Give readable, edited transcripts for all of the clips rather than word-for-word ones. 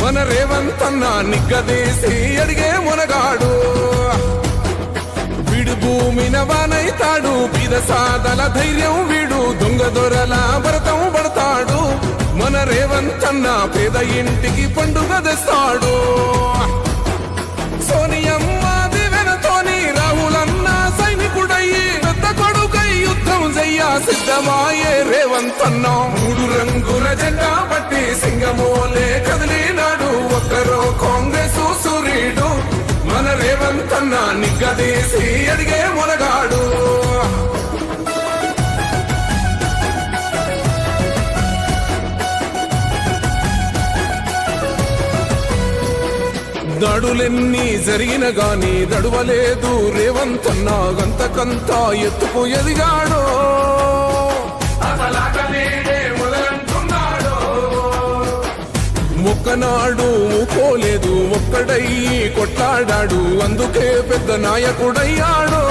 మన రేవంతన్న నిగ్గదీసి అడిగే మునగాడు. వీడు భూమిన వానైతాడు, బీద సాదల ధైర్యం వీడు, దొంగ దొరల భరతం పడతాడు. మన రేవంతన్న పేద ఇంటికి పండుగ తెస్తాడు. సోనియమ్మ దివెనతోని రాహులన్న సైనికుడయ్యి పెద్ద కొడుకై యుద్ధం చెయ్య సిద్ధమాయే రేవంతన్న. 3 రంగుల జెండా పట్టి సింగమోలే కదిలినాడు, ఒక్కరో కాంగ్రెస్ సూర్యుడు. మన రేవంతన్న నిగ్గదీసి అడిగే మునగాడు. దాడులెన్ని జరిగిన గాని దడువలేదు రేవంతన్న, గంతకంతా ఎత్తుకు ఎదిగాడు. ఒక్కనాడు పోలేదు, ఒక్కడై కొట్లాడాడు, అందుకే పెద్ద నాయకుడయ్యాడు.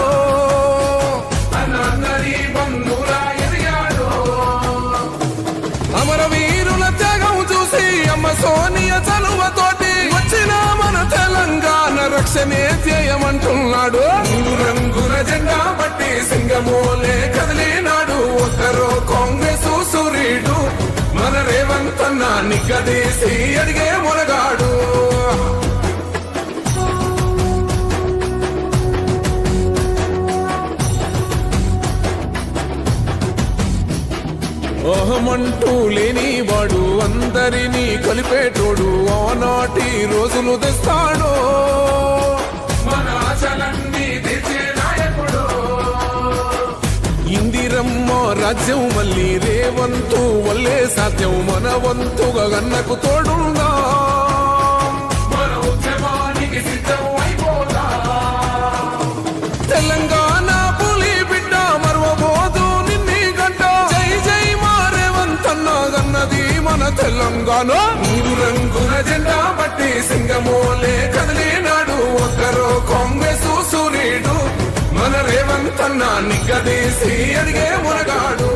అమరవీరుల త్యాగం చూసి అమ్మ సోనియ చలువతోటి వచ్చిన మన తెలంగాణ రక్షణే ధ్యేయమంటున్నాడు. 3 రంగుల జెండా పట్టి సింగమోలే కదిలినాడు, ఒక్కరో కాంగ్రెస్ సూర్యుడు. మన రేవంతన్న నిగ్గదీసి అడిగే మునగాడు. అహమంటూ లేనివాడు, అందరినీ కలిపేటోడు, ఆనాటి రోజులు తెస్తాడు. మన ఆశలన్నీ తెచ్చే నాయకుడు. ఇందిరమ్మ రాజ్యం మళ్ళీ రేవంతు వల్లే సాధ్యం, మన వంతుగా గన్నకు తోడుందా. మన ఉద్యమానికి సిద్ధం అయిపోతా. తెలంగాణ పులి బిడ్డ మరవబోదు నిన్ని గంట. జై జై మా రేవంతన్న గన్నది మన తెలంగాణ. 3 రంగుల జెండా పట్టి సింగమోలే కదిలినాడు, ఒక్కరో కాంగ్రెస్ సూర్యుడు. మన రేవంతన్న నిగ్గదీసి అడిగే మునగాడు.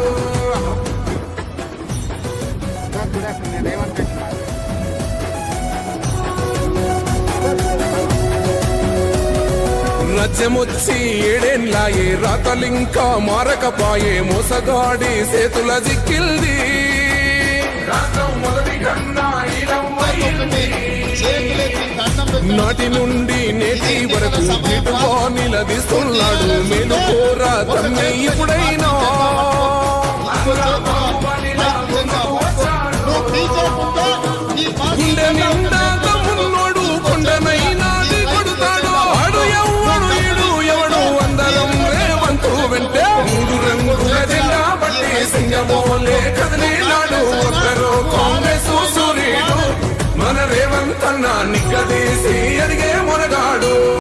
రాజ్యమొచ్చి 7 ఏళ్ళాయే, రాతలింకా మారకపాయే, మోసగాడి చేతుల జిక్కిల్ది. నాటి నుండి నేటి వరకు ఇటువా నిలదీస్తున్నాడు, మేలు కోరా తమ్మి ఇప్పుడైనా. గుండె నిండా తమ్మున్నోడు కొండనైనా కొడుతాడు. ఆడు ఎవడు ఈడు ఎవడు అందరం రేవంతు వెంటే. 3 రంగుల జెండా పట్టి సింగమోలే కదిలినాడు, ఒక్కరో కాంగ్రెస్ సూర్యుడు. మన రేవంతన్న నిగ్గదీసి